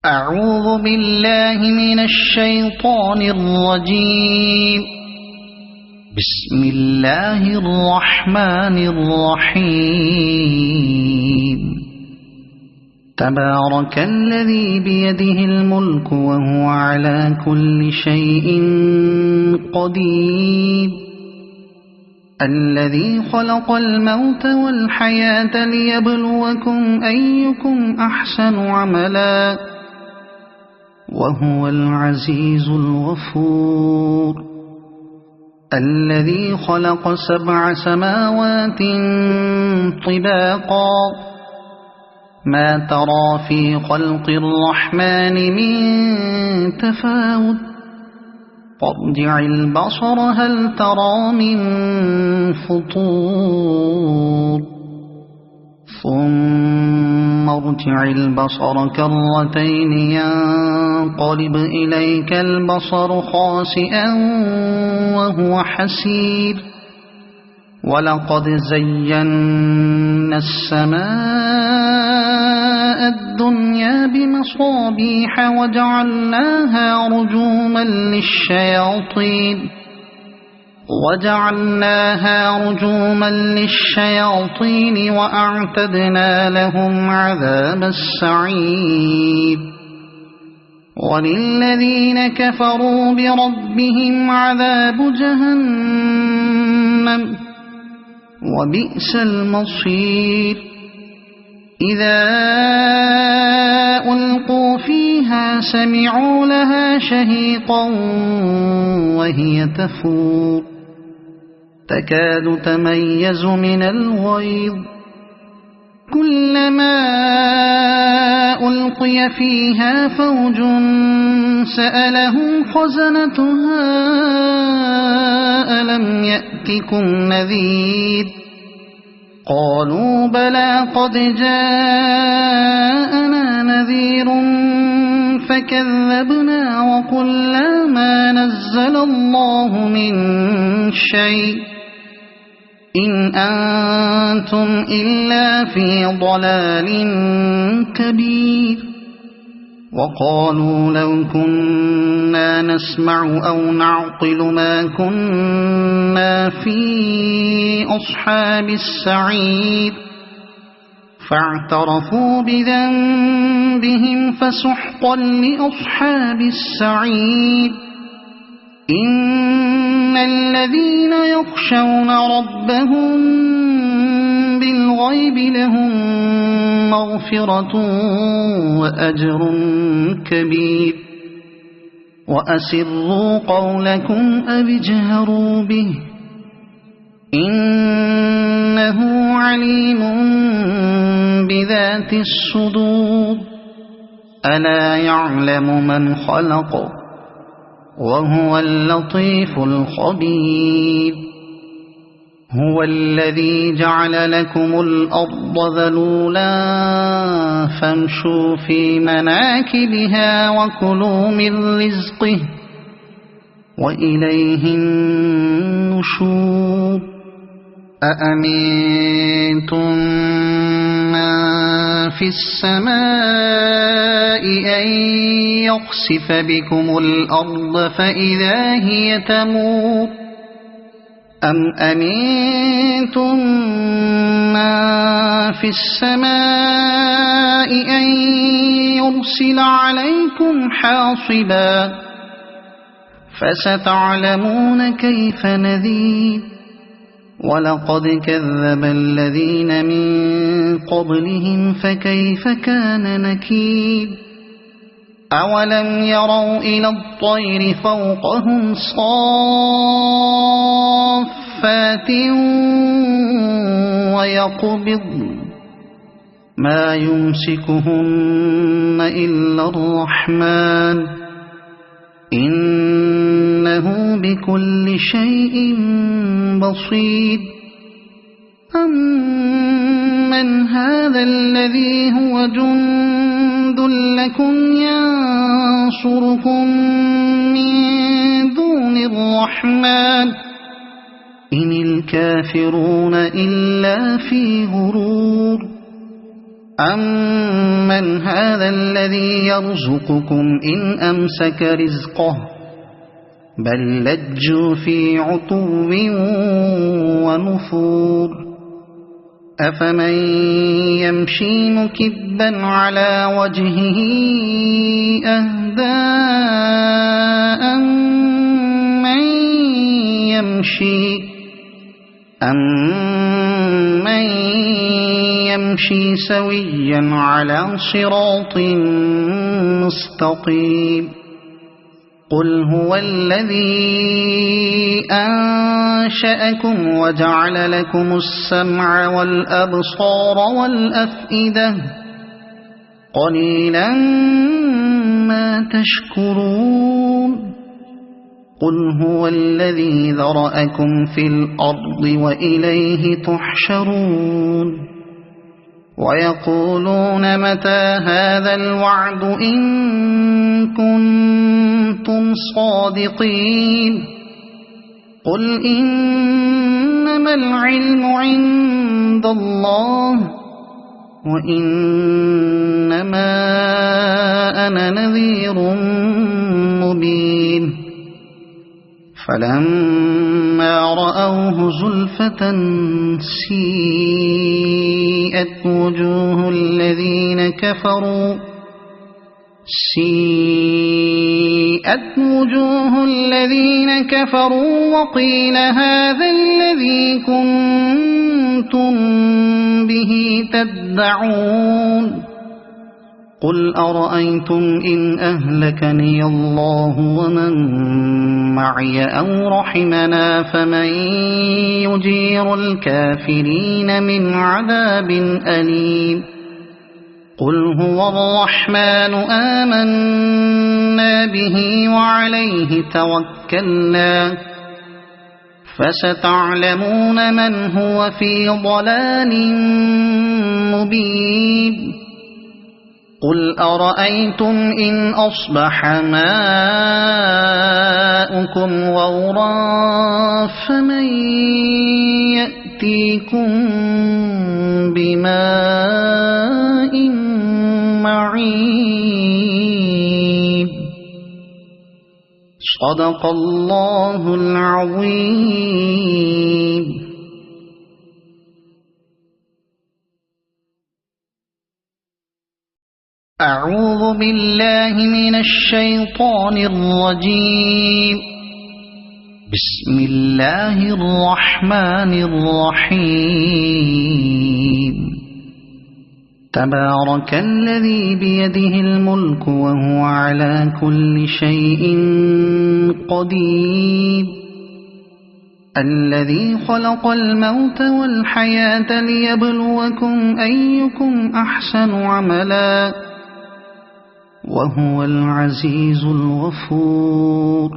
أعوذ بالله من الشيطان الرجيم. بسم الله الرحمن الرحيم. تبارك الذي بيده الملك وهو على كل شيء قدير. الذي خلق الموت والحياة ليبلوكم أيكم أحسن عملا وهو العزيز الغفور. الذي خلق 7 سماوات طباقا ما ترى في خلق الرحمن من تفاوت فارجع البصر هل ترى من فطور ثم ارجع البصر كرتين ينقلب إليك البصر خاسئا وهو حسير. ولقد زينا السماء الدنيا بمصابيح وجعلناها رجوما للشياطين وأعتدنا لهم عذاب السعير. وللذين كفروا بربهم عذاب جهنم وبئس المصير. إذا ألقوا فيها سمعوا لها شهيقا وهي تفور تكاد تميز من الغيظ. كلما ألقي فيها فوج سألهم خزنتها ألم يأتكم نذير قالوا بلى قد جاءنا نذير فكذبنا وقلنا ما نزل الله من شيء إن أنتم إلا في ضلال كبير. وقالوا لو كنا نسمع أو نعقل ما كنا في أصحاب السعير فاعترفوا بذنبهم فسحقا لأصحاب السعير. إن الذين يخشون ربهم بالغيب لهم مغفرة وأجر كبير. وأسروا قولكم أو اجهروا به إنه عليم بذات الصدور. ألا يعلم من خلق وهو اللطيف الخبير. هو الذي جعل لكم الأرض ذلولا فامشوا في مناكبها وكلوا من رزقه وإليه النشور. أأمنتم من في السماء أن يخسف بكم الأرض فإذا هي تمور أم أمنتم من في السماء أن يرسل عليكم حاصبا فستعلمون كيف نذير. ولقد كذب الذين من قبلهم فكيف كان نكير. أولم يروا إلى الطير فوقهم صافات ويقبضن ما يمسكهن إلا الرحمن إنه بكل شيء بصير. أمن هذا الذي هو جند لكم ينصركم من دون الرحمن إن الكافرون إلا في غرور. أَمَّنْ هَذَا الَّذِي يَرْزُقُكُمْ إِنْ أَمْسَكَ رِزْقَهُ بَل لَّجُّوا فِي عُتُوٍّ وَنُفُورٍ أَفَمَن يَمْشِي مُكِبًّا عَلَى وَجْهِهِ أَهْدَىٰ أَمَّن يَمْشِي سَوِيًّا عَلَى صِرَاطٍ مُّسْتَقِيمٍ قُلْ هُوَ الَّذِي أَنشَأَكُمْ وَجَعَلَ لَكُمُ السَّمْعَ وَالْأَبْصَارَ وَالْأَفْئِدَةَ قَلِيلًا مَّا تَشْكُرُونَ قُلْ هُوَ الَّذِي ذَرَأَكُمْ فِي الْأَرْضِ وَإِلَيْهِ تُحْشَرُونَ وَيَقُولُونَ مَتَىٰ هَٰذَا الْوَعْدُ إِن كُنتُمْ صَادِقِينَ قُلْ إِنَّمَا الْعِلْمُ عِندَ اللَّهِ وَإِنَّمَا أَنَا نَذِيرٌ مُّبِينٌ فَلَمَّا رَأَوْهُ زُلْفَةً سِيئَتْ وُجُوهُ الَّذِينَ كَفَرُوا وَقِيلَ هَٰذَا الَّذِي كُنتُم بِهِ تَدَّعُونَ قُلْ أَرَأَيْتُمْ إِنْ أَهْلَكَنِيَ اللَّهُ وَمَن مَّعِيَ أَوْ رَحِمَنَا فَمَن يُجِيرُ الْكَافِرِينَ مِنْ عَذَابٍ أَلِيمٍ قُلْ هُوَ الرَّحْمَٰنُ آمَنَّا بِهِ وَعَلَيْهِ تَوَكَّلْنَا فَسَتَعْلَمُونَ مَنْ هُوَ فِي ضَلَالٍ مُّبِينٍ قُلْ أَرَأَيْتُمْ إِنْ أَصْبَحَ مَاؤُكُمْ غَوْرًا فَمَن يَأْتِيكُم بِمَاءٍ مَّعِينٍ صَدَقَ اللَّهُ الْعَظِيمُ. أعوذ بالله من الشيطان الرجيم. بسم الله الرحمن الرحيم. تبارك الذي بيده الملك وهو على كل شيء قدير الذي خلق الموت والحياة ليبلوكم أيكم أحسن عملا وهو العزيز الغفور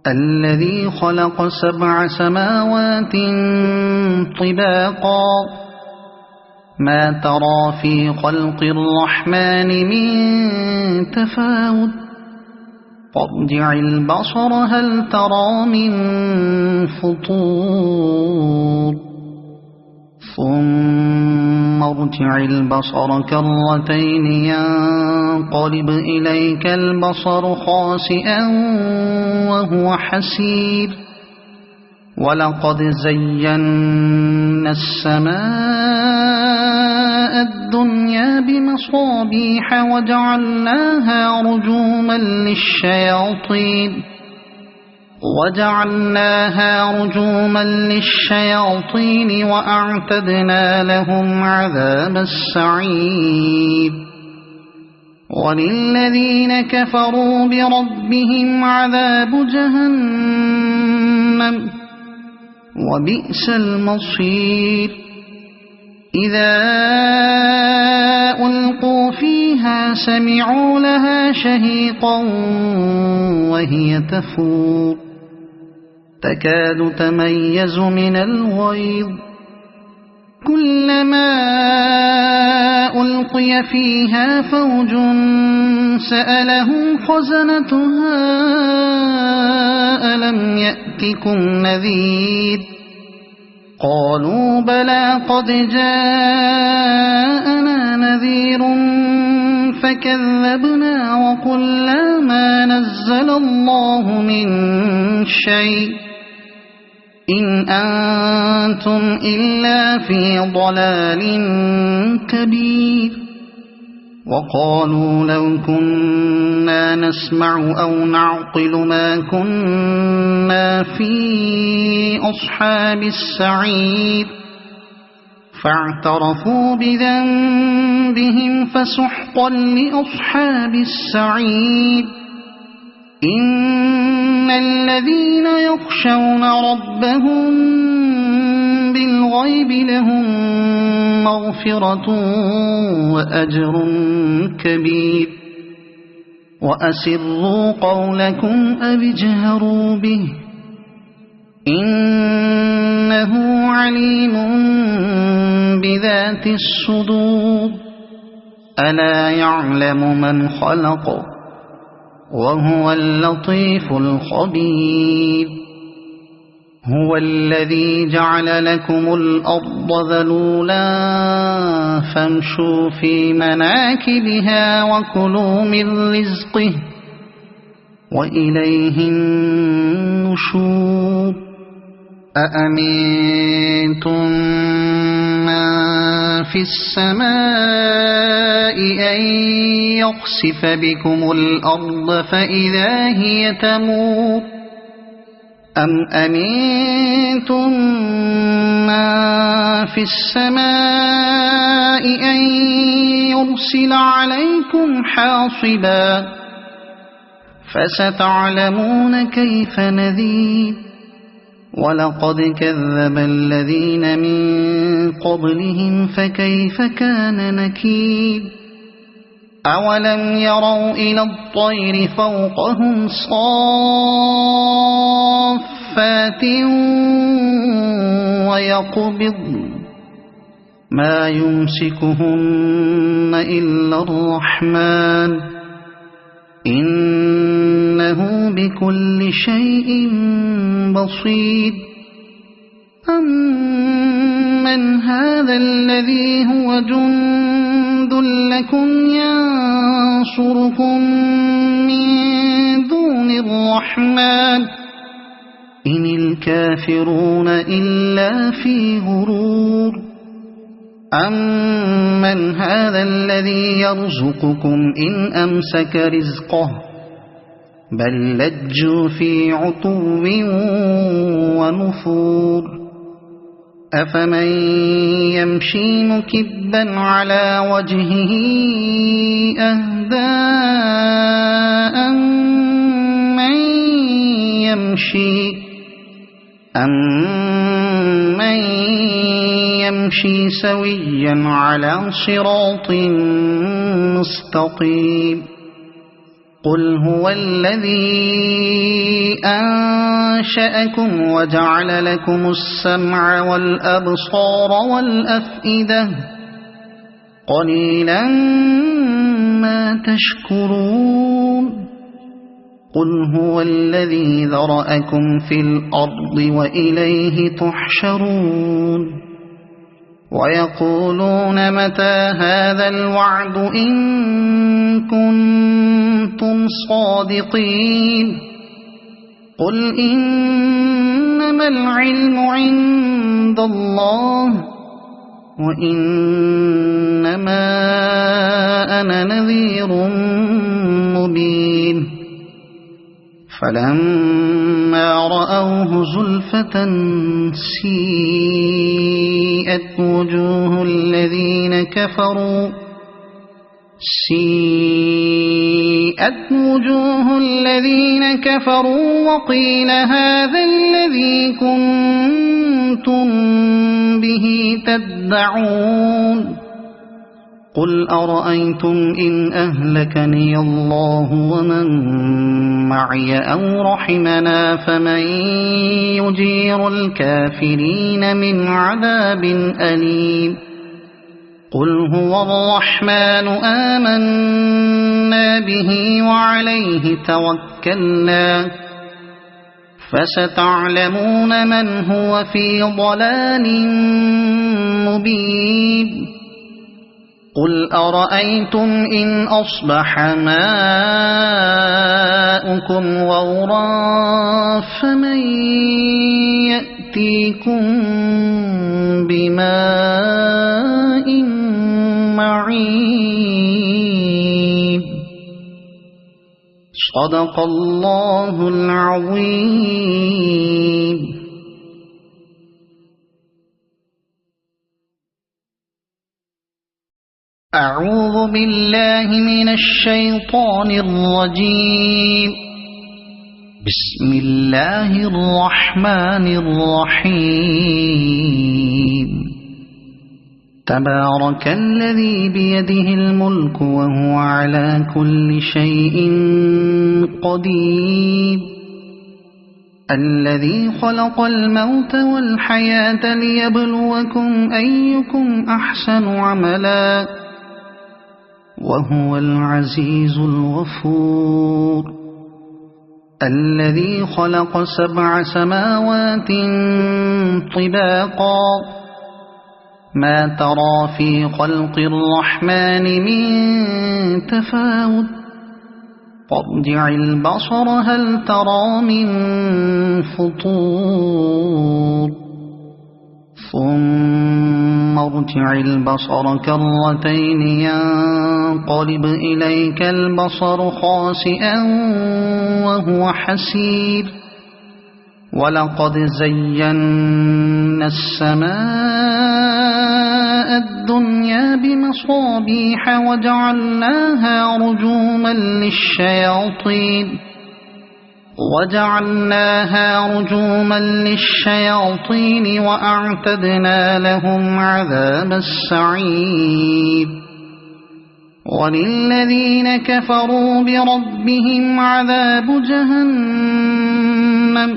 الذي خلق 7 سماوات طباقا ما ترى في خلق الرحمن من تفاوت فارجع البصر هل ترى من فطور ثم ارجع البصر كرتين ينقلب إليك البصر خاسئا وهو حسير ولقد زينا السماء الدنيا بمصابيح وجعلناها رجوما للشياطين وأعتدنا لهم عذاب السعير وللذين كفروا بربهم عذاب جهنم وبئس المصير إذا ألقوا فيها سمعوا لها شهيقا وهي تفور تكاد تميز من الغيظ كلما ألقي فيها فوج سألهم خزنتها ألم يأتكم نذير قالوا بلى قد جاءنا نذير فكذبنا وقلنا ما نزل الله من شيء إن أنتم إلا في ضلال كبير وقالوا لو كنا نسمع أو نعقل ما كنا في أصحاب السعير فاعترفوا بذنبهم فسحقا لأصحاب السعير إن الذين يخشون ربهم بالغيب لهم مغفرة وأجر كبير وأسروا قولكم أو اجهروا به إنه عليم بذات الصدور ألا يعلم من خلق وهو اللطيف الخبير هو الذي جعل لكم الأرض ذلولا فامشوا في مناكبها وكلوا من رزقه وإليه النشور أأمنتم من في السماء أن يخسف بكم الأرض فإذا هي تمور أم أمنتم من في السماء أن يرسل عليكم حاصبا فستعلمون كيف نذير ولقد كذب الذين من قبلهم فكيف كان نكير أولم يروا إلى الطير فوقهم صافات ويقبض ما يمسكهن إلا الرحمن إنه بكل شيء بصير أمن هذا الذي هو جند لكم ينصركم من دون الرحمن إن الكافرون إلا في غرور أمن هذا الذي يرزقكم إن أمسك رزقه بل لجوا في عتو ونفور أفمن يمشي مكبا على وجهه أهدى أمن يمشي سويا على صراط مستقيم قل هو الذي أنشأكم وجعل لكم السمع والأبصار والأفئدة قليلا ما تشكرون قل هو الذي ذرأكم في الأرض وإليه تحشرون ويقولون متى هذا الوعد إن كنتم صادقين قل إنما العلم عند الله وإنما أنا نذير مبين فلما رأوه زلفة سيئت وجوه الذين كفروا وقيل هذا الذي كنتم به تدعون قل أرأيتم إن أهلكني الله ومن معي أو رحمنا فمن يجير الكافرين من عذاب أليم قل هو الرحمن آمنا به وعليه توكلنا فستعلمون من هو في ضلال مبين قل أرأيتم إن أصبح ماؤكم غورا فمن يأتيكم بماء معين. صدق الله العظيم. أعوذ بالله من الشيطان الرجيم. بسم الله الرحمن الرحيم. تبارك الذي بيده الملك وهو على كل شيء قدير. الذي خلق الموت والحياة ليبلوكم أيكم أحسن عملا وهو العزيز الغفور. الذي خلق 7 سماوات طباقا ما ترى في خلق الرحمن من تفاوت فارجع البصر هل ترى من فطور ثم ارجع البصر كرتين ينقلب إليك البصر خاسئا وهو حسير. ولقد زينا السماء الدنيا بمصابيح وجعلناها رجوما للشياطين وأعتدنا لهم عذاب السعير. وللذين كفروا بربهم عذاب جهنم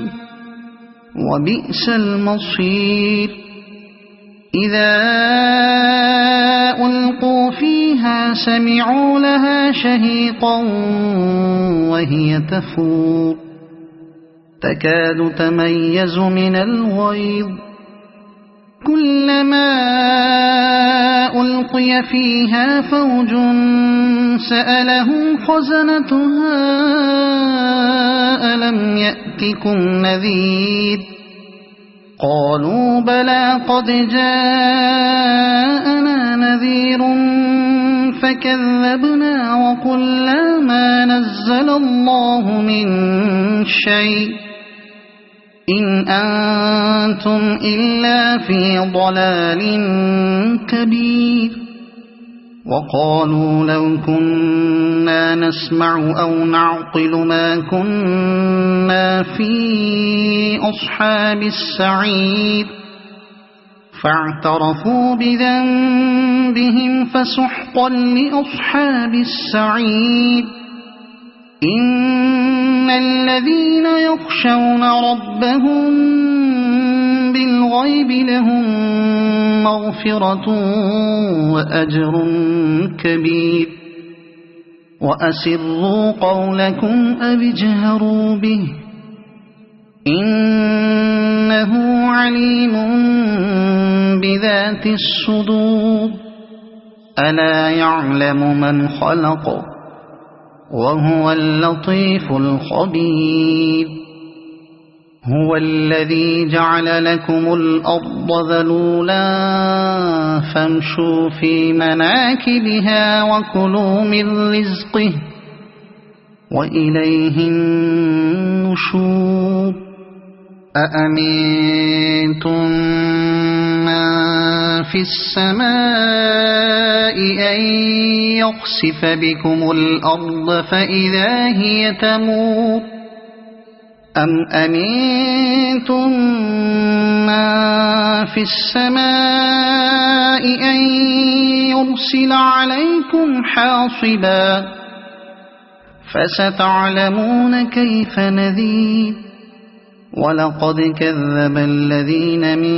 وبئس المصير. إذا ألقوا فيها سمعوا لها شهيقا وهي تفور تكاد تميز من الغيظ. كلما ألقي فيها فوج سألهم خزنتها ألم يأتكم نذير قالوا بلى قد جاءنا نذير فكذبنا وقلنا ما نزل الله من شيء إن أنتم إلا في ضلال كبير. وقالوا لو كنا نسمع أو نعقل ما كنا في أصحاب السعير فاعترفوا بذنبهم فسحقا لأصحاب السعير. إن الذين يخشون ربهم بالغيب لهم مغفرة وأجر كبير. وأسروا قولكم أو اجهروا به إنه عليم بذات الصدور. ألا يعلم من خلق وهو اللطيف الخبير. هو الذي جعل لكم الأرض ذلولا فامشوا في مناكبها وكلوا من رزقه وإليه النشور. أأمنتم من في السماء أن يخسف بكم الأرض فإذا هي تمور أم أمنتم من في السماء أن يرسل عليكم حاصبا فستعلمون كيف نذير. ولقد كذب الذين من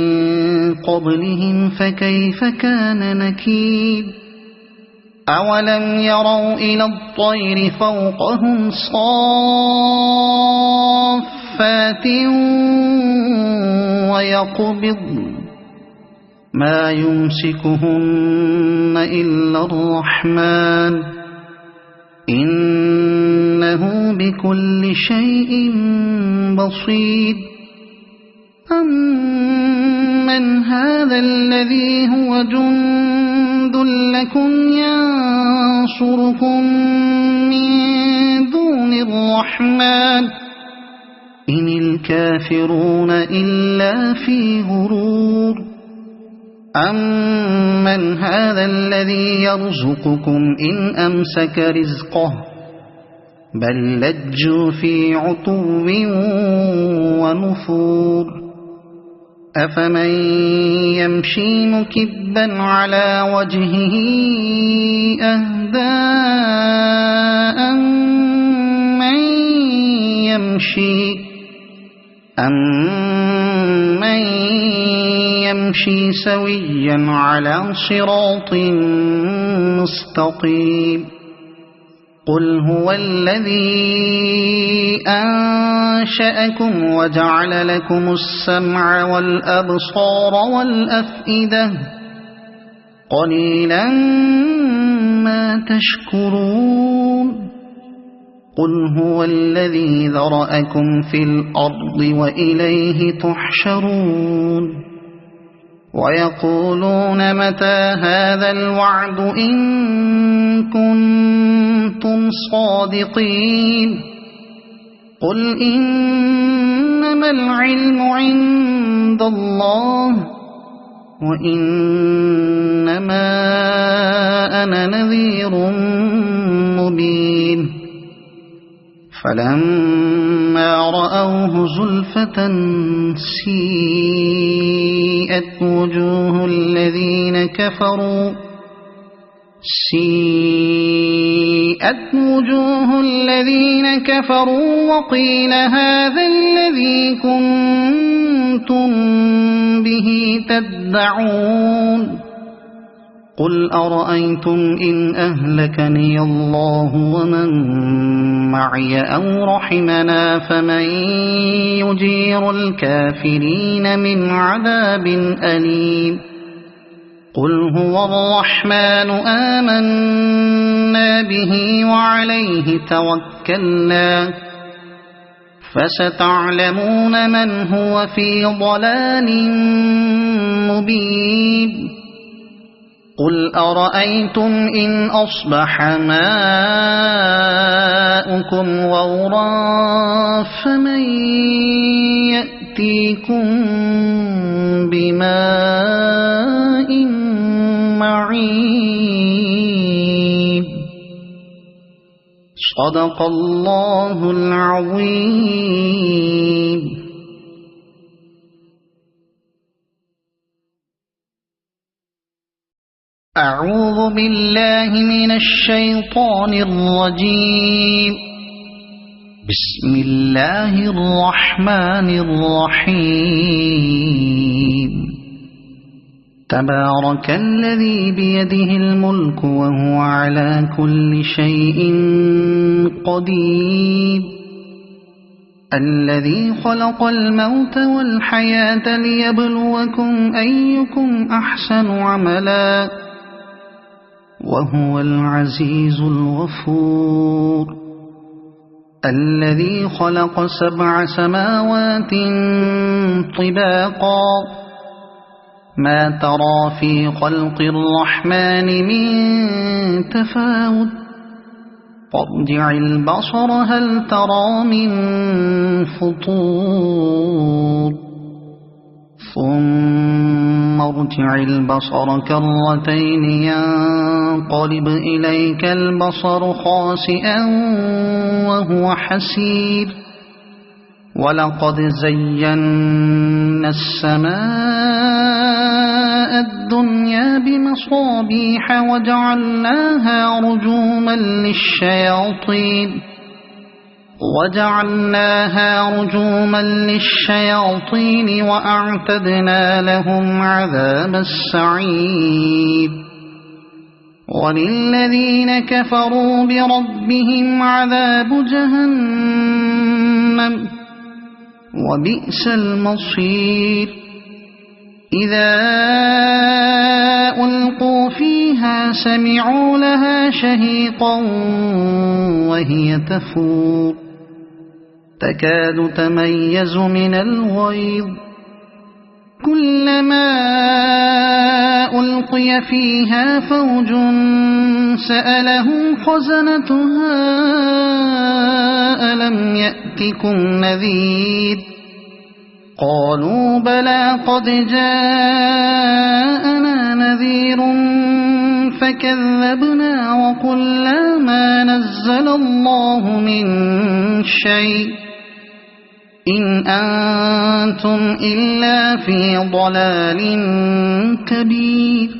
قبلهم فكيف كان نكير. أولم يروا إلى الطير فوقهم صافات ويقبضن ما يمسكهن إلا الرحمن إنه بكل شيء بصير أمن هذا الذي هو جند لكم ينصركم من دون الرحمن إن الكافرون إلا في غرور أمن هذا الذي يرزقكم إن أمسك رزقه بل لجوا في عتو ونفور أفمن يمشي مكبا على وجهه أهدى أمن يمشي سويا على صراط مستقيم قل هو الذي أنشأكم وجعل لكم السمع والأبصار والأفئدة قليلا ما تشكرون قل هو الذي ذرأكم في الأرض وإليه تحشرون ويقولون متى هذا الوعد إن كنتم صادقين قل إنما العلم عند الله وإنما أنا نذير مبين فلما رأوه زلفة سيئت وجوه الذين كفروا وقيل هذا الذي كنتم به تدعون قل أرأيتم إن أهلكني الله ومن معي أو رحمنا فمن يجير الكافرين من عذاب أليم قل هو الرحمن آمنا به وعليه توكلنا فستعلمون من هو في ضلال مبين قل أرأيتم إن أصبح ماؤكم غورا فمن يأتيكم بماء معين صدق الله العظيم. أعوذ بالله من الشيطان الرجيم. بسم الله الرحمن الرحيم. تبارك الذي بيده الملك وهو على كل شيء قدير الذي خلق الموت والحياة ليبلوكم أيكم أحسن عملا وهو العزيز الغفور الذي خلق 7 سماوات طباقا ما ترى في خلق الرحمن من تفاوت فارجع البصر هل ترى من فطور ثم ارجع البصر كرتين ينقلب إليك البصر خاسئا وهو حسير ولقد زينا السماء الدنيا بمصابيح وجعلناها رجوما للشياطين وأعتدنا لهم عذاب السعير وللذين كفروا بربهم عذاب جهنم وبئس المصير إذا ألقوا فيها سمعوا لها شهيقا وهي تفور تكاد تميز من الغيظ كلما ألقي فيها فوج سألهم خزنتها ألم يأتكم نذير قالوا بلى قد جاءنا نذير فكذبنا وقلنا ما نزل الله من شيء إن أنتم إلا في ضلال كبير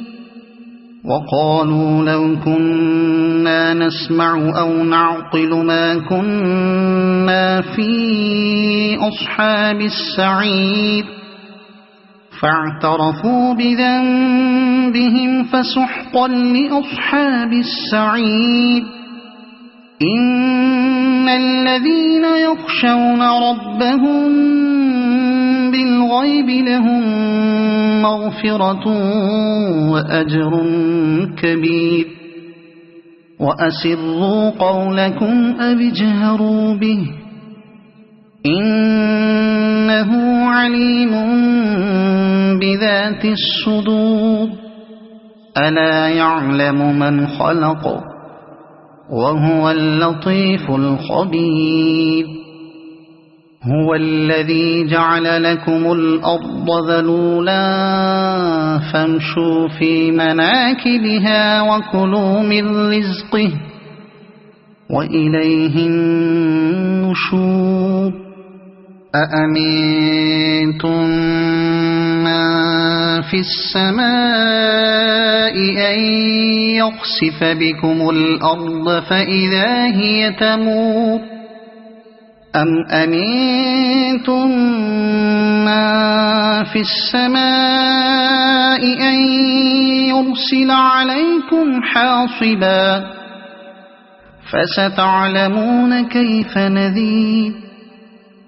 وقالوا لو كنا نسمع أو نعقل ما كنا في أصحاب السعير فاعترفوا بذنبهم فسحقا لأصحاب السعير إن الذين يخشون ربهم بالغيب لهم مغفرة وأجر كبير وأسروا قولكم أو اجهروا به إنه عليم بذات الصدور ألا يعلم من خلق وهو اللطيف الخبير هو الذي جعل لكم الأرض ذلولا فامشوا في مناكبها وكلوا من رزقه وإليه النشور أأمنتم من في السماء أن يخسف بكم الأرض فإذا هي تمور أم أمنتم من في السماء أن يرسل عليكم حاصبا فستعلمون كيف نذير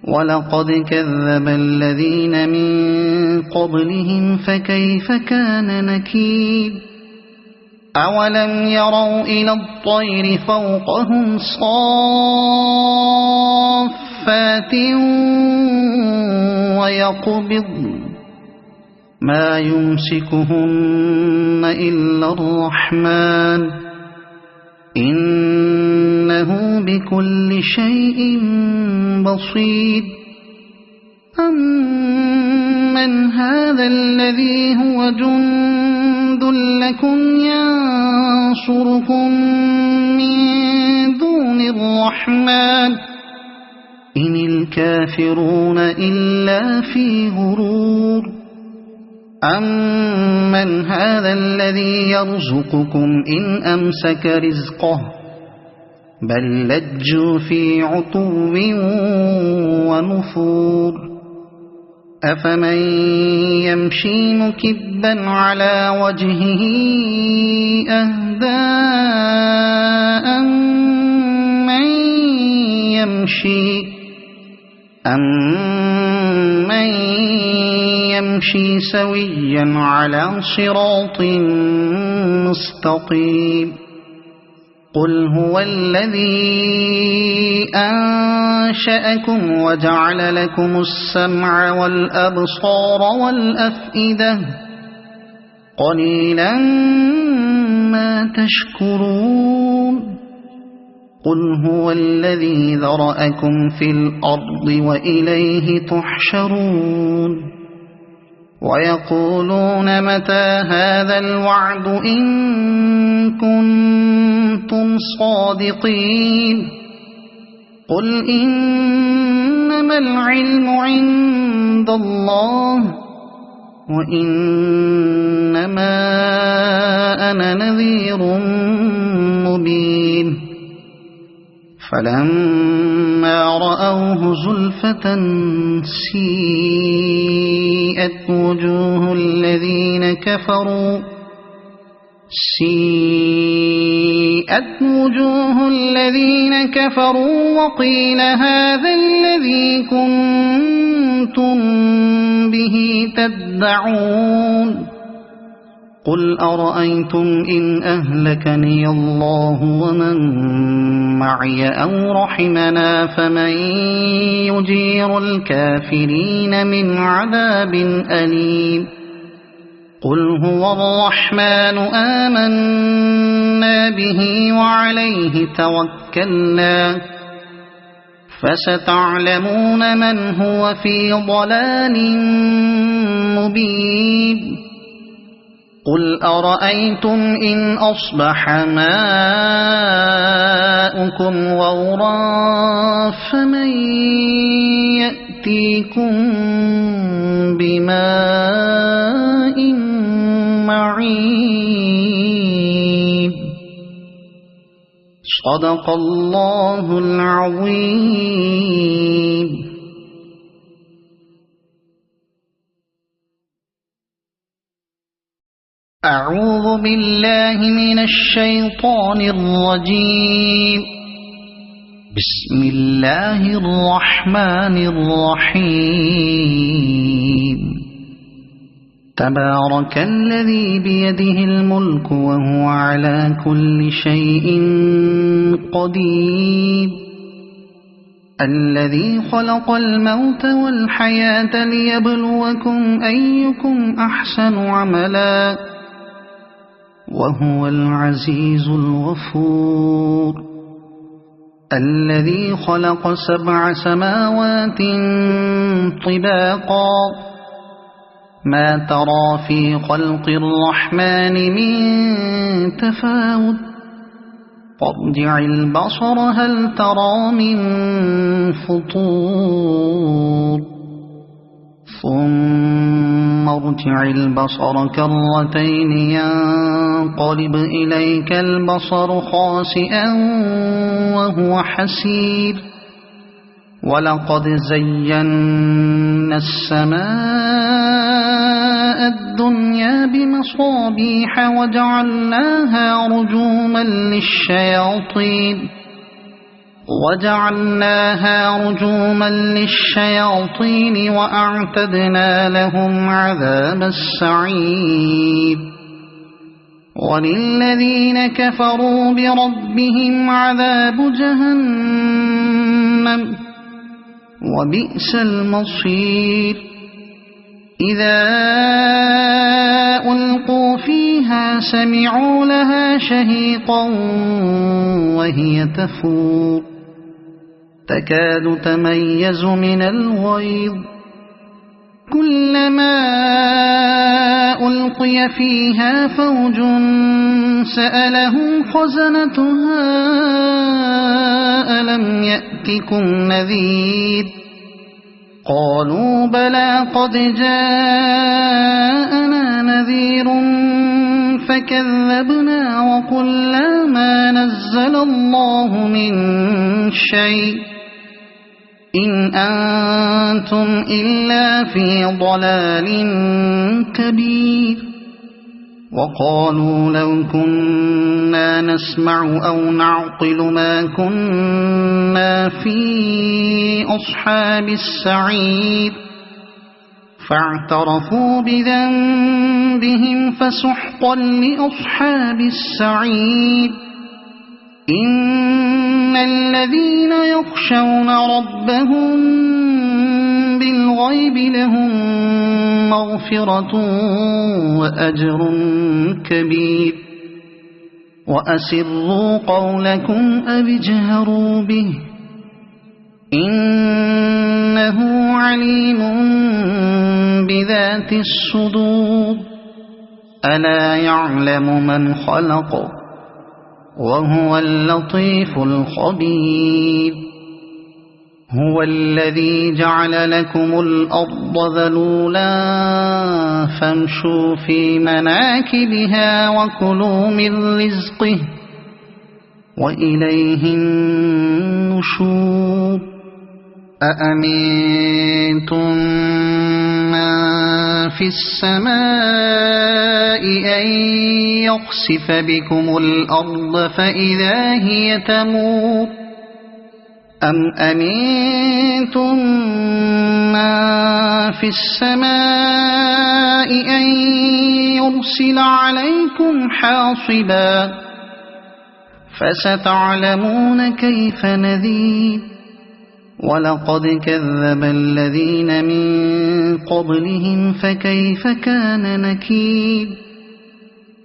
ولقد كذب الذين من قبلهم فكيف كان نكير أولم يروا إلى الطير فوقهم صافات ويقبضن ما يمسكهن إلا الرحمن إنه بكل شيء بصير أمن هذا الذي هو جند لكم ينصركم من دون الرحمن إن الكافرون إلا في غرور أمن هذا الذي يرزقكم إن أمسك رزقه بل لجوا في عتو ونفور أفمن يمشي مكبا على وجهه أهدى أمن يمشي سويا على صراط مستقيم قل هو الذي أنشأكم وجعل لكم السمع والأبصار والأفئدة قليلا ما تشكرون قل هو الذي ذرأكم في الأرض وإليه تحشرون ويقولون متى هذا الوعد إن كنتم صادقين قل إنما العلم عند الله وإنما أنا نذير مبين فلما رأوه زلفة سيئت وجوه الذين كفروا وقيل هذا الذي كنتم كنتم به تدعون قل أرأيتم إن أهلكني الله ومن معي أو رحمنا فمن يجير الكافرين من عذاب أليم قل هو الرحمن آمنا به وعليه توكلنا فستعلمون من هو في ضلال مبين قل أرأيتم إن أصبح ماؤكم غورا فمن يأتيكم بماء معين صدق الله العظيم. أعوذ بالله من الشيطان الرجيم. بسم الله الرحمن الرحيم. تبارك الذي بيده الملك وهو على كل شيء قدير الذي خلق الموت والحياة ليبلوكم أيكم أحسن عملا وهو العزيز الغفور الذي خلق 7 سماوات طباقا ما ترى في خلق الرحمن من تفاوت فارجع البصر هل ترى من فطور ثم ارجع البصر كرتين ينقلب إليك البصر خاسئا وهو حسير ولقد زينا السماء الدنيا بمصابيح وجعلناها رجوما للشياطين وأعتدنا لهم عذاب السعير وللذين كفروا بربهم عذاب جهنم وبئس المصير إذا ألقوا فيها سمعوا لها شهيقا وهي تفور تكاد تميز من الغيظ كلما ألقي فيها فوج سألهم خزنتها ألم يأتكم نذير قالوا بلى قد جاءنا نذير فكذبنا وقلنا ما نزل الله من شيء إن أنتم إلا في ضلال كبير وقالوا لو كنا نسمع أو نعقل ما كنا في أصحاب السعير فاعترفوا بذنبهم فسحقا لأصحاب السعير إن الذين يخشون ربهم بالغيب لهم مغفرة وأجر كبير وأسروا قولكم أو اجهروا به إنه عليم بذات الصدور ألا يعلم من خلق وهو اللطيف الخبير هو الذي جعل لكم الأرض ذلولا فامشوا في مناكبها وكلوا من رزقه وإليه النشور أأمنتم من في السماء أن يخسف بكم الأرض فإذا هي تمور أم أمنتم من في السماء أن يرسل عليكم حاصبا فستعلمون كيف نذير ولقد كذب الذين من قبلهم فكيف كان نكير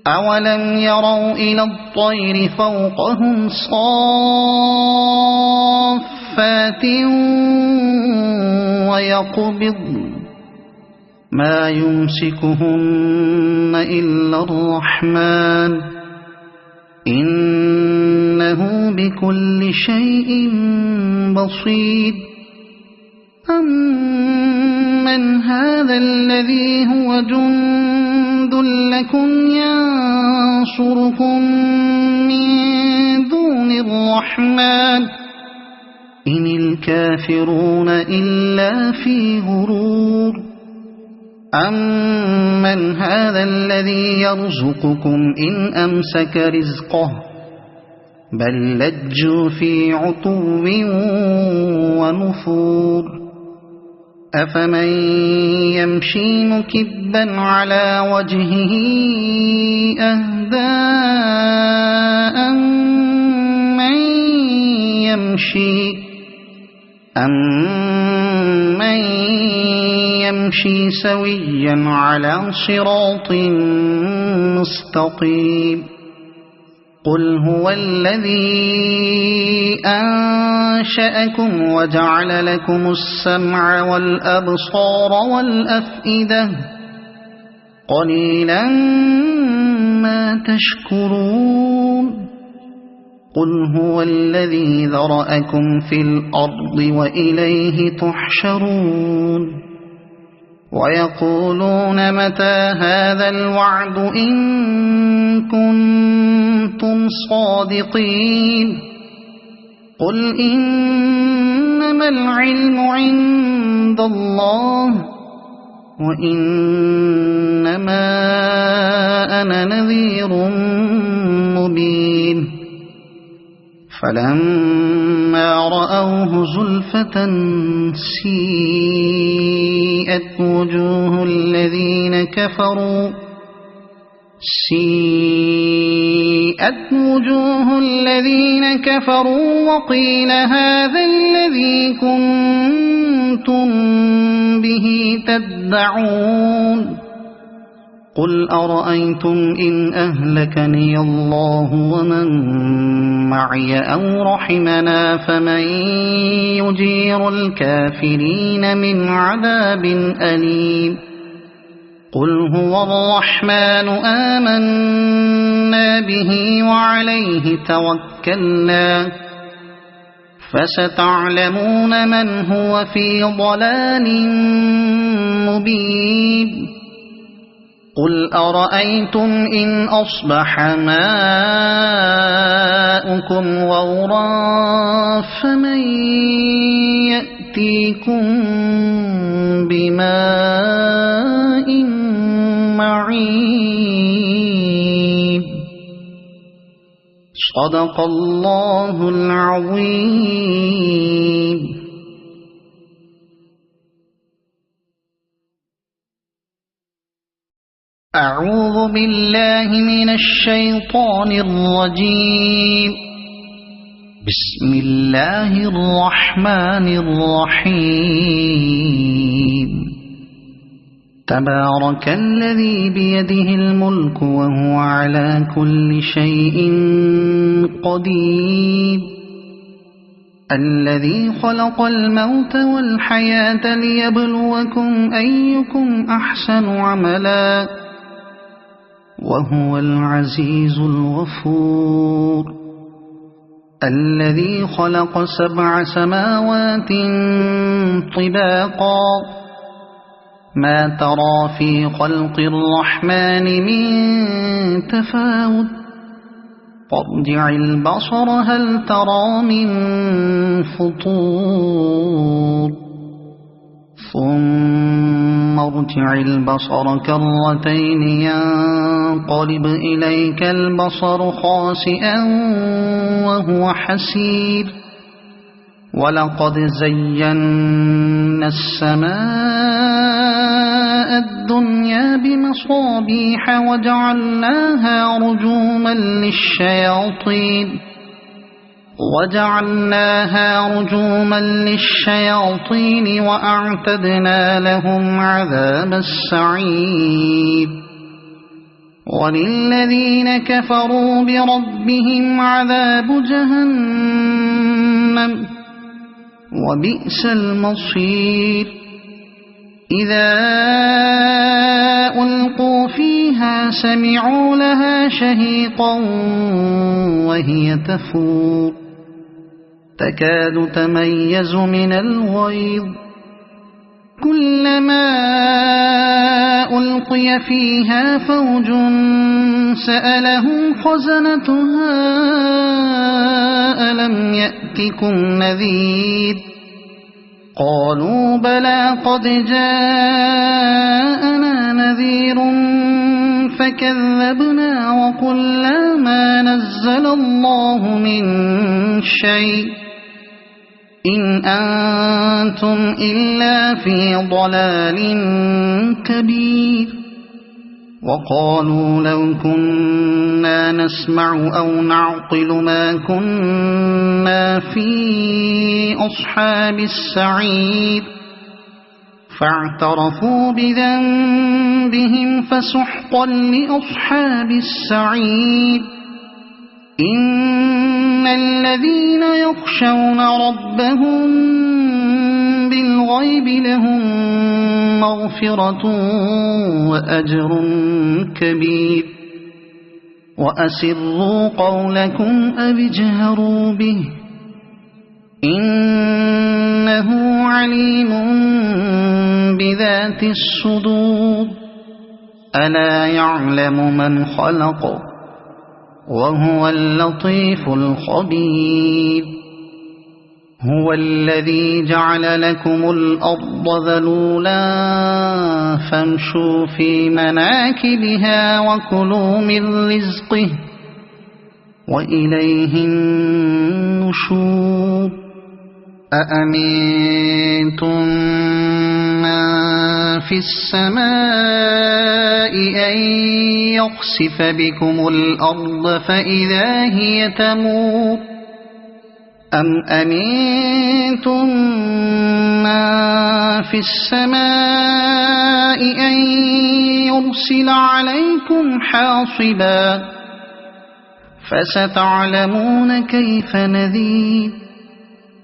أولم يروا إلى الطير فوقهم صافات ويقبضن ما يمسكهن إلا الرحمن إنه بكل شيء بصير أمن هذا الذي هو جند لكم ينصركم من دون الرحمن إن الكافرون إلا في غرور أمن هذا الذي يرزقكم إن أمسك رزقه بل لجوا في عتو ونفور أفمن يمشي مكبا على وجهه أهدى أمن يمشي سويا على صراط مستقيم قل هو الذي أنشأكم وجعل لكم السمع والأبصار والأفئدة قليلا ما تشكرون قل هو الذي ذرأكم في الأرض وإليه تحشرون ويقولون متى هذا الوعد إن كنتم صادقين قل إنما العلم عند الله وإنما أنا نذير مبين فلما رأوه زلفة سيئت وجوه الذين كفروا وقيل هذا الذي كنتم به تدعون قل أرأيتم إن أهلكني الله ومن معي أو رحمنا فمن يجير الكافرين من عذاب أليم قل هو الرحمن آمنا به وعليه توكلنا فستعلمون من هو في ضلال مبين قل أرأيتم إن أصبح ماؤكم غورا فمن يأتيكم بماء معين صدق الله العظيم. أعوذ بالله من الشيطان الرجيم. بسم الله الرحمن الرحيم. تبارك الذي بيده الملك وهو على كل شيء قدير الذي خلق الموت والحياة ليبلوكم أيكم أحسن عملا وهو العزيز الغفور الذي خلق 7 سماوات طباقا ما ترى في خلق الرحمن من تفاوت فارجع البصر هل ترى من فطور ثم ارجع البصر كرتين ينقلب إليك البصر خاسئا وهو حسير ولقد زينا السماء الدنيا بمصابيح وجعلناها رجوما للشياطين وأعتدنا لهم عذاب السعير وللذين كفروا بربهم عذاب جهنم وبئس المصير إذا ألقوا فيها سمعوا لها شهيقا وهي تفور تكاد تميز من الغيظ كلما ألقي فيها فوج سألهم خزنتها ألم يأتكم نذير قالوا بلى قد جاءنا نذير فكذبنا وقلنا ما نزل الله من شيء إن أنتم إلا في ضلال كبير وقالوا لو كنا نسمع أو نعقل ما كنا في أصحاب السعير فاعترفوا بذنبهم فسحقا لأصحاب السعير إن الذين يخشون ربهم بالغيب لهم مغفرة وأجر كبير وأسروا قولكم أو اجهروا به إنه عليم بذات الصدور ألا يعلم من خلق وهو اللطيف الخبير هو الذي جعل لكم الأرض ذلولا فامشوا في مناكبها وكلوا من رزقه وإليه النشور أأمنتم من في السماء أن يخسف بكم الأرض فإذا هي تمور أم أمنتم من في السماء أن يرسل عليكم حاصبا فستعلمون كيف نذير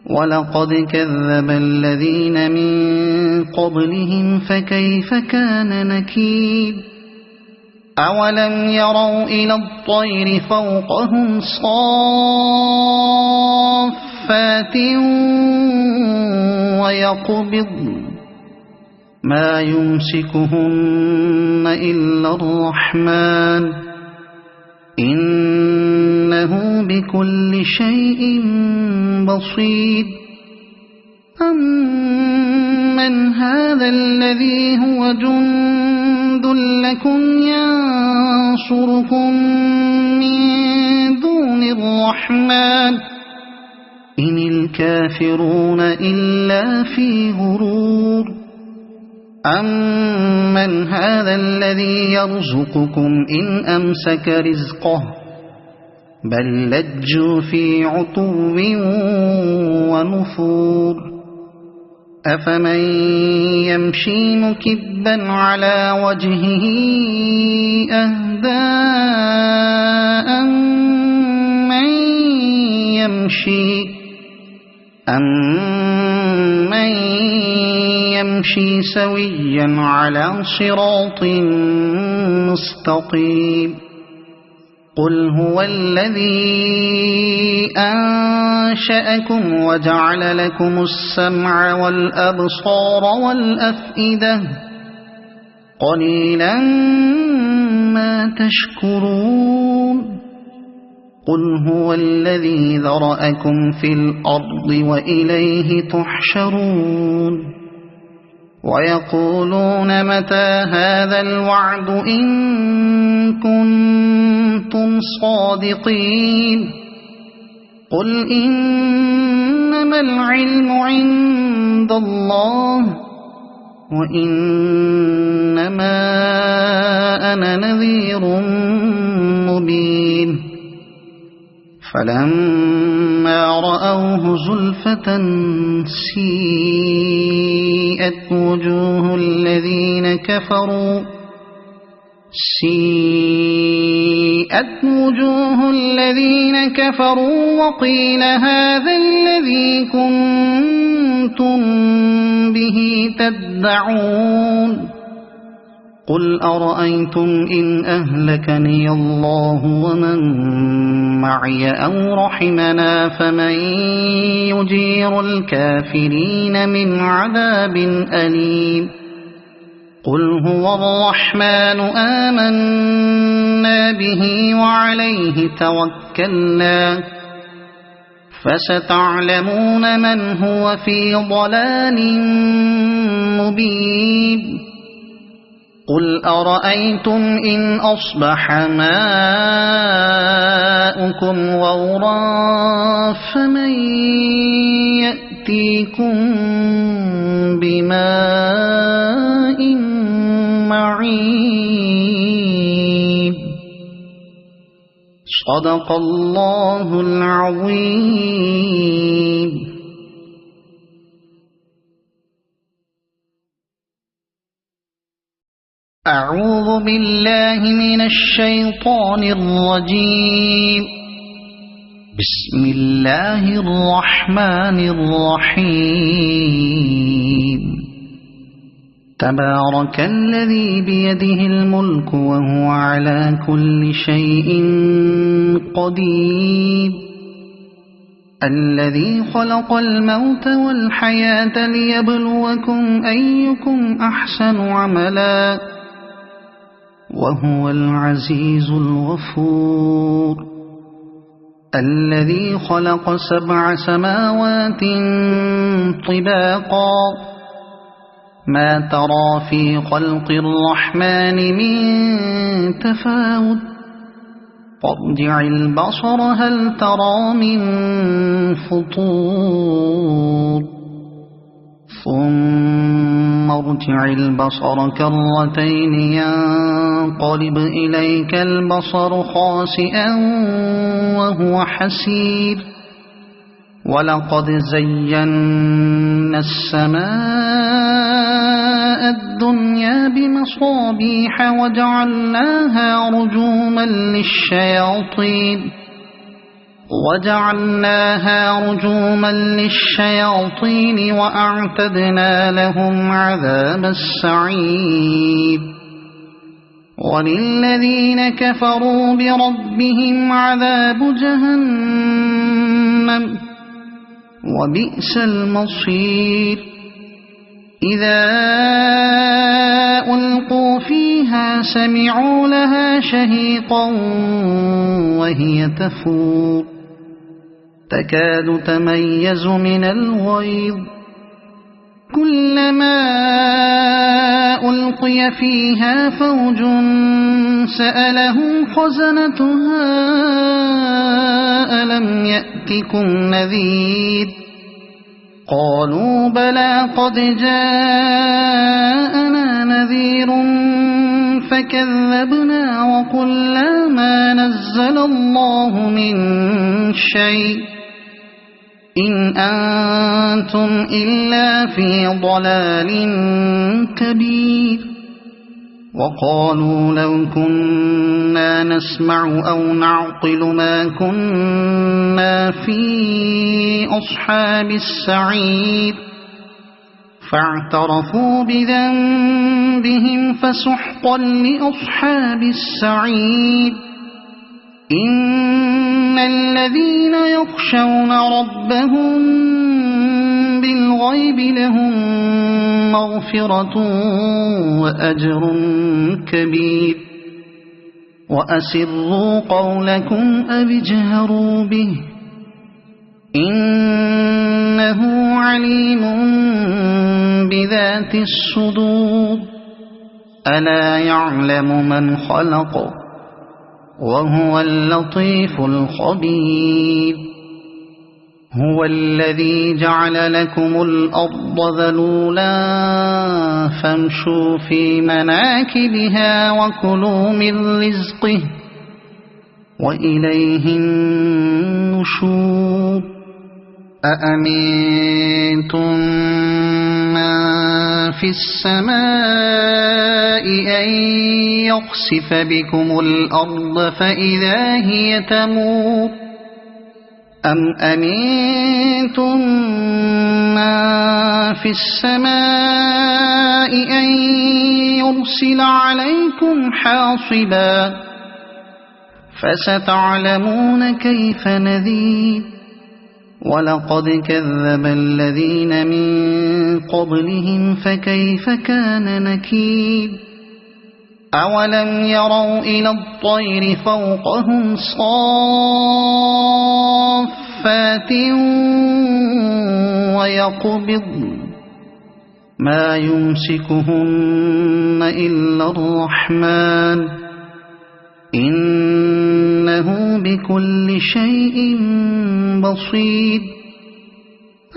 ولقد كذب الذين من قبلهم فكيف كان نكير أولم يروا إلى الطير فوقهم صافات ويقبضن ما يمسكهن إلا الرحمن إنه بكل شيء بصير أمن هذا الذي هو جند لكم ينصركم من دون الرحمن إن الكافرون إلا في غرور أمن هذا الذي يرزقكم إن أمسك رزقه بل لجوا في عتو ونفور أفمن يمشي مكبا على وجهه أهدى أمن يمشي سويا على صراط مستقيم قل هو الذي أنشأكم وجعل لكم السمع والأبصار والأفئدة قليلا ما تشكرون قل هو الذي ذرأكم في الأرض وإليه تحشرون ويقولون متى هذا الوعد إن كنتم صادقين قل إنما إنما العلم عند الله وإنما أنا نذير مبين فلما رأوه زلفة سيئت وجوه الذين كفروا وقيل هذا الذي كنتم به تدعون قل أرأيتم إن أهلكني الله ومن معي أو رحمنا فمن يجير الكافرين من عذاب أليم قل هو الرحمن آمنا به وعليه توكلنا فستعلمون من هو في ضلال مبين قل أرأيتم إن أصبح ماؤكم غورا فمن يأتيكم بماء معين صدق الله العظيم. أعوذ بالله من الشيطان الرجيم. بسم الله الرحمن الرحيم. تبارك الذي بيده الملك وهو على كل شيء قدير الذي خلق الموت والحياة ليبلوكم أيكم أحسن عملا وهو العزيز الغفور الذي خلق 7 سماوات طباقا ما ترى في خلق الرحمن من تفاوت فارجع البصر هل ترى من فطور ثم ارجع البصر كرتين ينقلب إليك البصر خاسئا وهو حسير ولقد زينا السماء الدنيا بمصابيح وجعلناها رجوما للشياطين وأعتدنا لهم عذاب السعير وللذين كفروا بربهم عذاب جهنم وبئس المصير إذا ألقوا فيها سمعوا لها شهيقا وهي تفور تكاد تميز من الغيظ كلما ألقي فيها فوج سألهم خزنتها ألم يأتكم نذير قالوا بلى قد جاءنا نذير فكذبنا وقلنا ما نزل الله من شيء إن أنتم إلا في ضلال كبير وقالوا لو كنا نسمع أو نعقل ما كنا في أصحاب السعير فاعترفوا بذنبهم فسحقا لأصحاب السعير إن الذين يخشون ربهم بالغيب لهم مغفرة وأجر كبير وأسروا قولكم أو اجهروا به إنه عليم بذات الصدور ألا يعلم من خلق وهو اللطيف الخبير هو الذي جعل لكم الأرض ذلولا فامشوا في مناكبها وكلوا من رزقه وإليه النشور أأمنتم من في السماء أن يخسف بكم الأرض فإذا هي تمور أم أمنتم من في السماء أن يرسل عليكم حاصبا فستعلمون كيف نذير ولقد كذب الذين من قبلهم فكيف كان نكير أولم يروا إلى الطير فوقهم صافات ويقبضن ما يمسكهن إلا الرحمن إنه بكل شيء بصير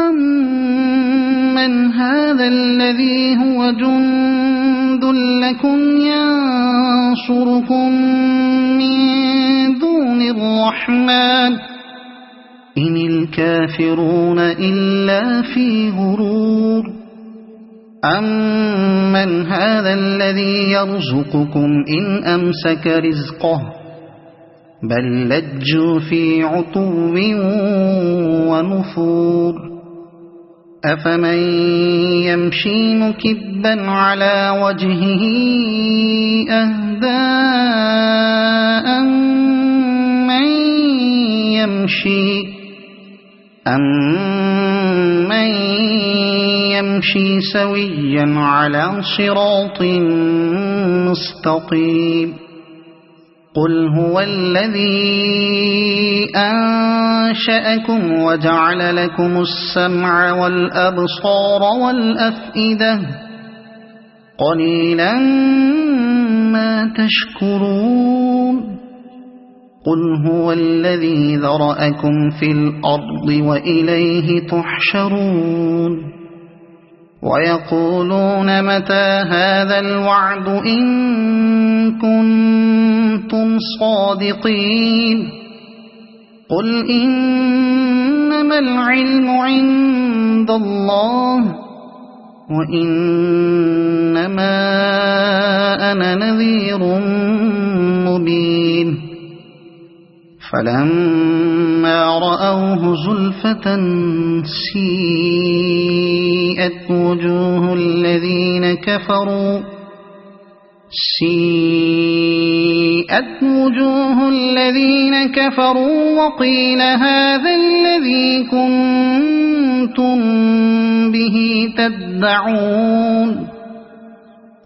أمن هذا الذي هو جند لكم ينصركم من دون الرحمن إن الكافرون إلا في غرور أمن هذا الذي يرزقكم إن أمسك رزقه بل لجوا في عتو ونفور أفمن يمشي مكبا على وجهه أهدى أمن يمشي سويا على صراط مستقيم قل هو الذي أنشأكم وجعل لكم السمع والأبصار والأفئدة قليلا ما تشكرون قل هو الذي ذرأكم في الأرض وإليه تحشرون ويقولون متى هذا الوعد إن كنتم صادقين قل إنما العلم عند الله وإنما أنا نذير مبين فلما رأوه زلفة سيئت وجوه الذين كفروا وقيل هذا الذي كنتم به تدعون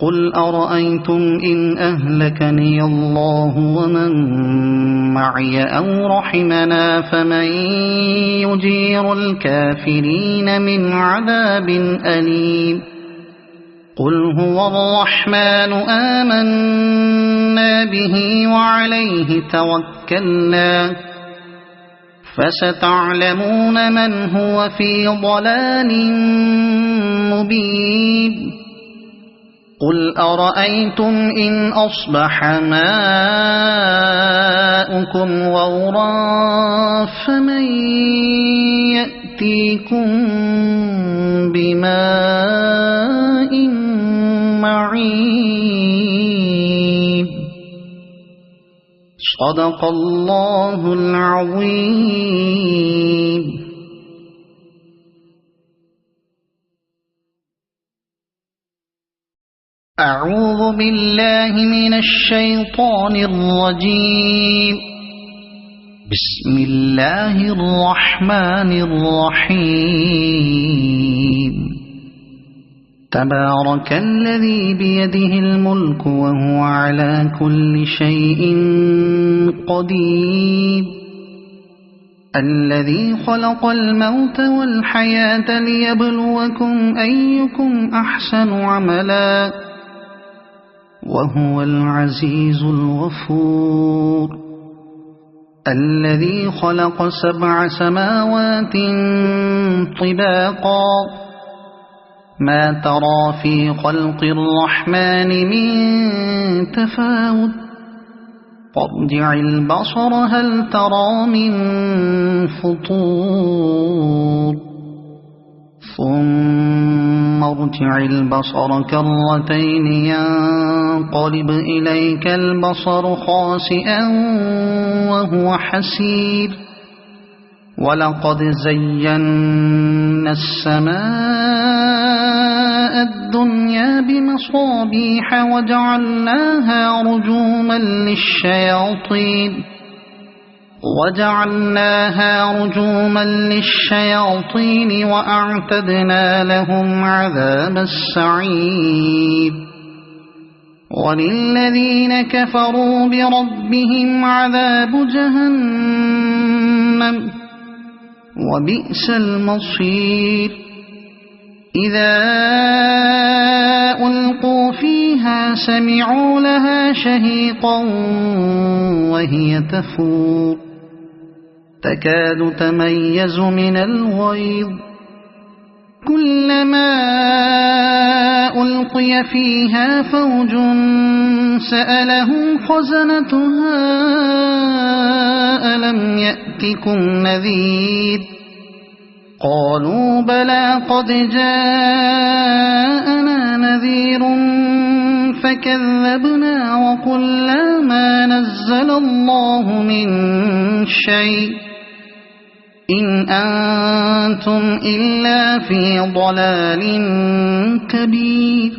قل أرأيتم إن أهلكني الله ومن معي أو رحمنا فمن يجير الكافرين من عذاب أليم قل هو الرحمن آمنا به وعليه توكلنا فستعلمون من هو في ضلال مبين قل أرأيتم إن أصبح ماؤكم غورا فمن يأتيكم بماء معين صدق الله العظيم. أعوذ بالله من الشيطان الرجيم. بسم الله الرحمن الرحيم. تبارك الذي بيده الملك وهو على كل شيء قدير الذي خلق الموت والحياة ليبلوكم أيكم أحسن عملا وهو العزيز الغفور. الذي خلق 7 سماوات طباقا ما ترى في خلق الرحمن من تفاوت فارجع البصر هل ترى من فطور ثم ارجع البصر كرتين ينقلب إليك البصر خاسئا وهو حسير ولقد زينا السماء الدنيا بمصابيح وجعلناها رجوما للشياطين وأعتدنا لهم عذاب السعير وللذين كفروا بربهم عذاب جهنم وبئس المصير إذا ألقوا فيها سمعوا لها شهيقا وهي تفور تكاد تميز من الغيظ كلما ألقي فيها فوج سألهم خزنتها ألم يأتكم نذير قالوا بلى قد جاءنا نذير فكذبنا وقلنا ما نزل الله من شيء إن أنتم إلا في ضلال كبير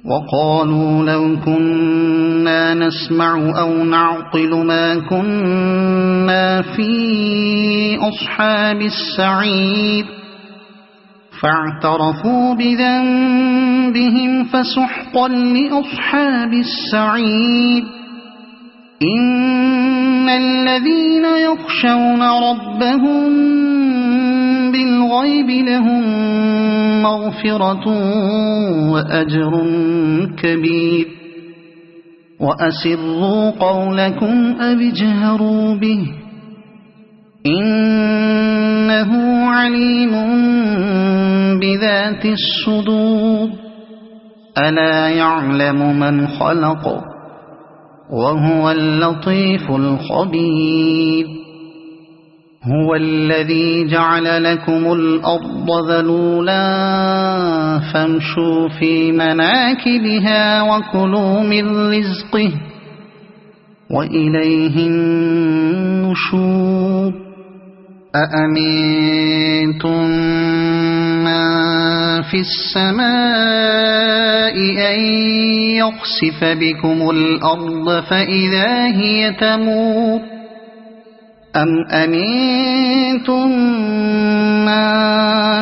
وقالوا لو كنا نسمع أو نعقل ما كنا في أصحاب السعير فاعترفوا بذنبهم فسحقا لأصحاب السعير إن الذين يخشون ربهم بالغيب لهم مغفرة وأجر كبير وأسروا قولكم أو اجهروا به إنه عليم بذات الصدور ألا يعلم من خلق وهو اللطيف الخبير هو الذي جعل لكم الأرض ذلولا فامشوا في مناكبها وكلوا من رزقه وإليه النشور أأمنتم من في السماء أن يخسف بكم الأرض فإذا هي تمور أم أمنتم من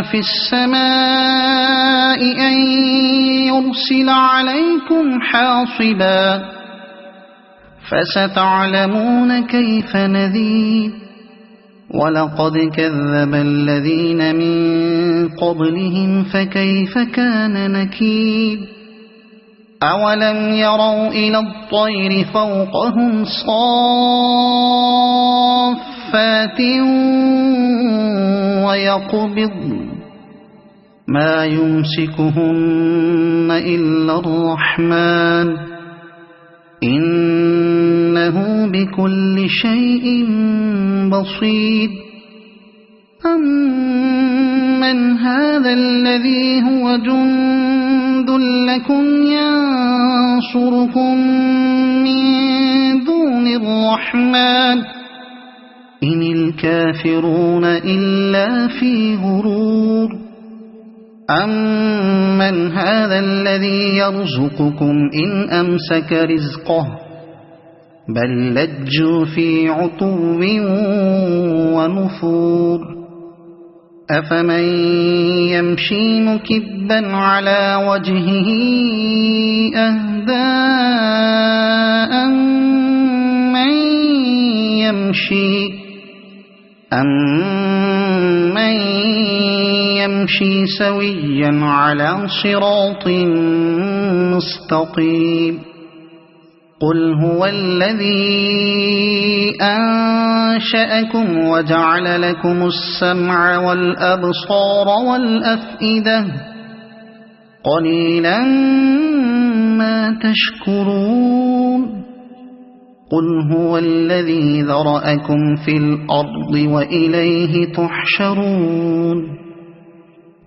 في السماء أن يرسل عليكم حاصبا فستعلمون كيف نذير ولقد كذب الذين من قبلهم فكيف كان نكير أولم يروا إلى الطير فوقهم صافات ويقبض ما يمسكهن إلا الرحمن إنه بكل شيء بصير أمن هذا الذي هو جند لكم ينصركم من دون الرحمن إن الكافرون إلا في غرور أمن هذا الذي يرزقكم إن أمسك رزقه بل لجوا في عتو ونفور أفمن يمشي مكبا على وجهه أهدى أمن يمشي سويا على صراط مستقيم قل هو الذي أنشأكم وجعل لكم السمع والأبصار والأفئدة قليلا ما تشكرون قل هو الذي ذرأكم في الأرض وإليه تحشرون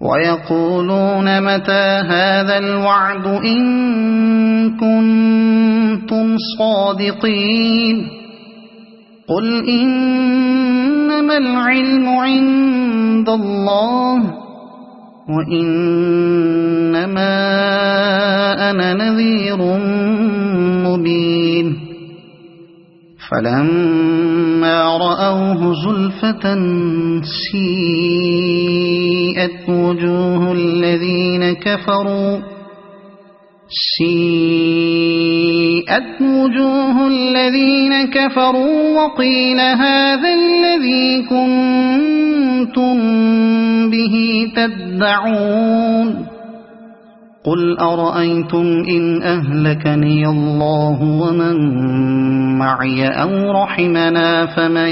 ويقولون متى هذا الوعد إن كنتم صادقين قل إنما العلم عند الله وإنما أنا نذير مبين فلما رأوه زلفة سيئت وجوه الذين كفروا وقيل هذا الذي كنتم به تدعون قل أرأيتم إن أهلكني الله ومن معي أو رحمنا فمن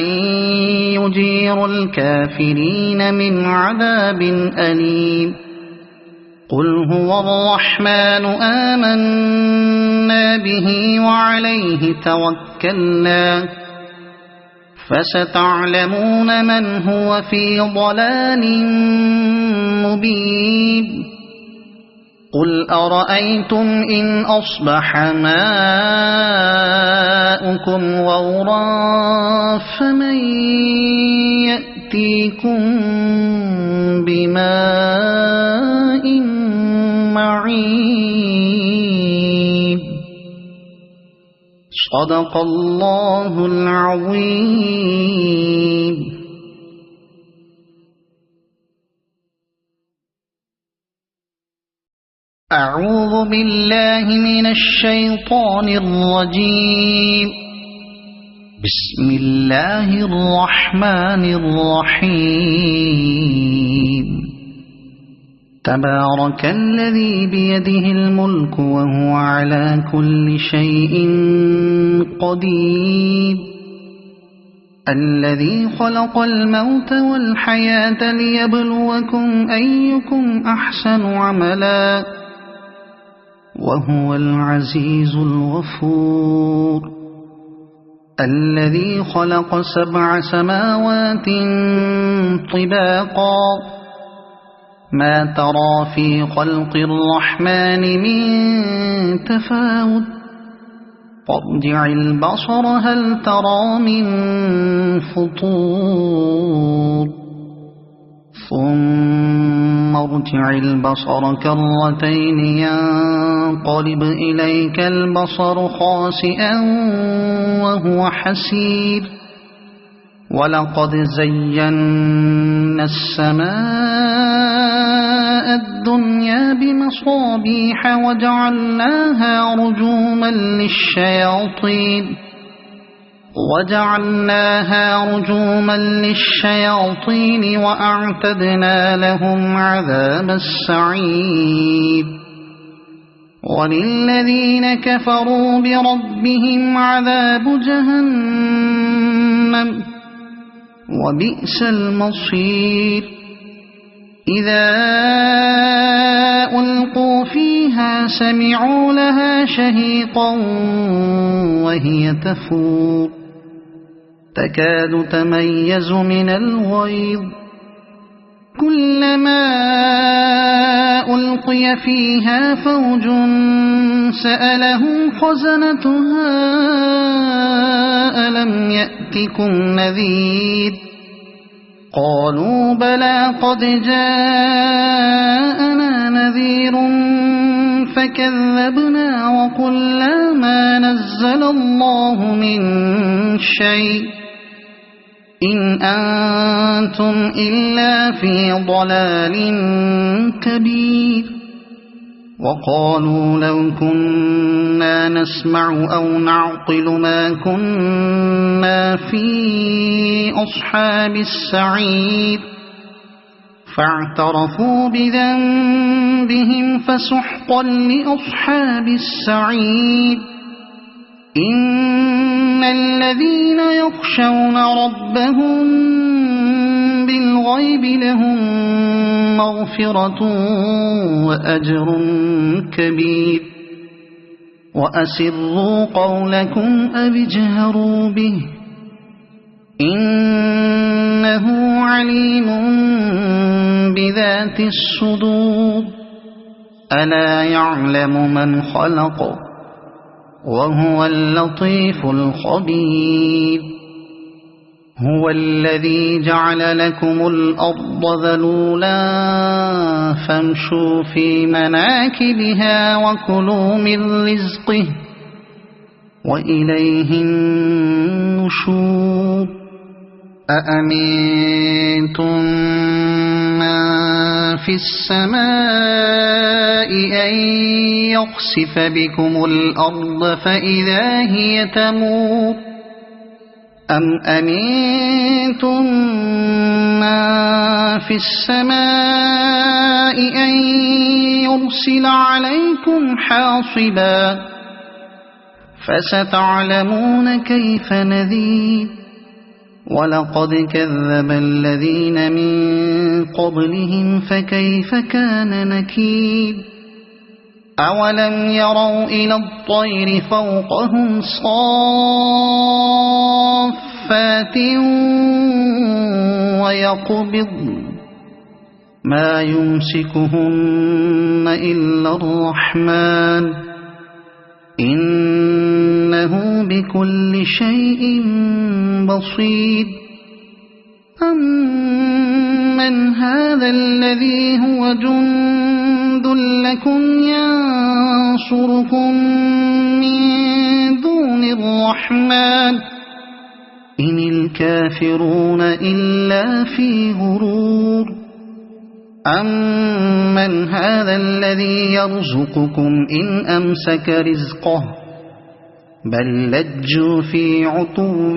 يجير الكافرين من عذاب أليم قل هو الرحمن آمنا به وعليه توكلنا فستعلمون من هو في ضلال مبين قل أرأيتم إن أصبح ماؤكم غورا فمن يأتيكم بماء معين صدق الله العظيم. أعوذ بالله من الشيطان الرجيم. بسم الله الرحمن الرحيم. تبارك الذي بيده الملك وهو على كل شيء قدير الذي خلق الموت والحياة ليبلوكم أيكم أحسن عملا وهو العزيز الغفور الذي خلق 7 سماوات طباقا ما ترى في خلق الرحمن من تفاوت فارجع البصر هل ترى من فطور ثم ارجع البصر كرتين ينقلب إليك البصر خاسئا وهو حسير ولقد زينا السماء الدنيا بمصابيح وجعلناها رجوما للشياطين وأعتدنا لهم عذاب السعير وللذين كفروا بربهم عذاب جهنم وبئس المصير إذا ألقوا فيها سمعوا لها شهيقا وهي تفور تكاد تميز من الغيظ كلما ألقي فيها فوج سألهم خزنتها ألم يأتكم نذير قالوا بلى قد جاءنا نذير فكذبنا وقلنا ما نزل الله من شيء إن أنتم إلا في ضلال كبير وقالوا لو كنا نسمع أو نعقل ما كنا في أصحاب السعير فاعترفوا بذنبهم فسحقا لأصحاب السعير إن الذين يخشون ربهم بالغيب لهم مغفرة وأجر كبير وأسروا قولكم أو اجهروا به إنه عليم بذات الصدور ألا يعلم من خلق وهو اللطيف الخبير هو الذي جعل لكم الأرض ذلولا فامشوا في مناكبها وكلوا من رزقه وإليه النشور أأمنتم من في السماء أن يخسف بكم الأرض فإذا هي تمور أم أمنتم من في السماء أن يرسل عليكم حاصبا فستعلمون كيف نذير ولقد كذب الذين من قبلهم فكيف كان نكير أولم يروا إلى الطير فوقهم صافات ويقبض ما يمسكهن إلا الرحمن إنه بكل شيء بصير أمن هذا الذي هو جند لكم ينصركم من دون الرحمن إن الكافرون إلا في غرور أمن هذا الذي يرزقكم إن أمسك رزقه بل لجوا في عتو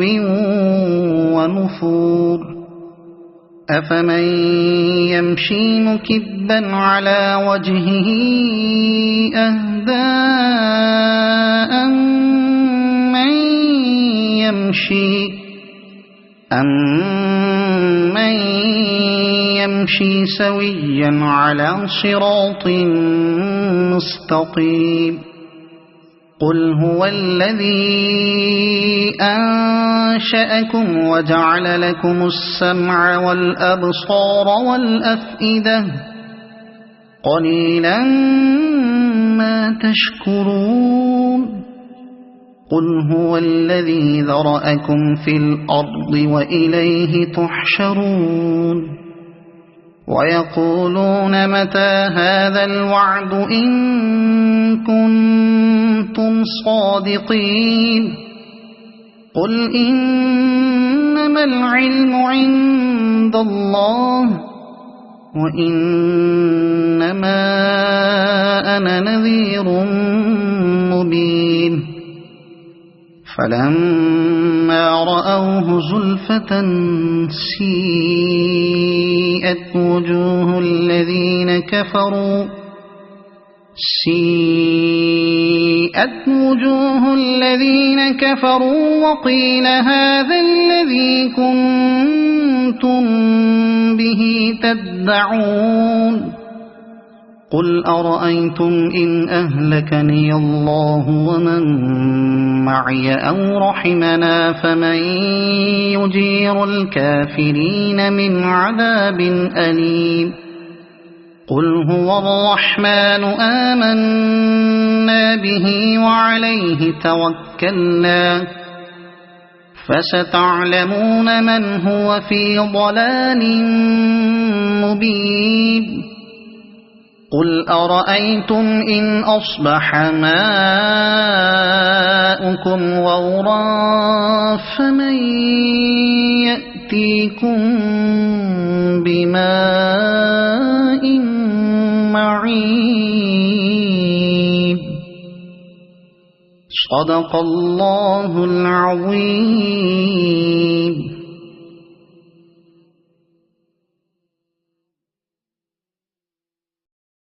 ونفور أفمن يمشي مكبا على وجهه أهدى أمن يمشي سويا على صراط مستقيم قل هو الذي أنشأكم وجعل لكم السمع والأبصار والأفئدة قليلا ما تشكرون قل هو الذي ذرأكم في الأرض وإليه تحشرون ويقولون متى هذا الوعد إن كنتم صادقين قل إنما العلم عند الله وإنما أنا نذير مبين فلما رأوه زلفة سيئت وجوه الذين كفروا وقيل هذا الذي كنتم به تدعون قل أرأيتم إن أهلكني الله ومن معي أو رحمنا فمن يجير الكافرين من عذاب أليم قل هو الرحمن آمنا به وعليه توكلنا فستعلمون من هو في ضلال مبين قل أرأيتم إن أصبح ماؤكم غورا فمن يأتيكم بماء معين صدق الله العظيم.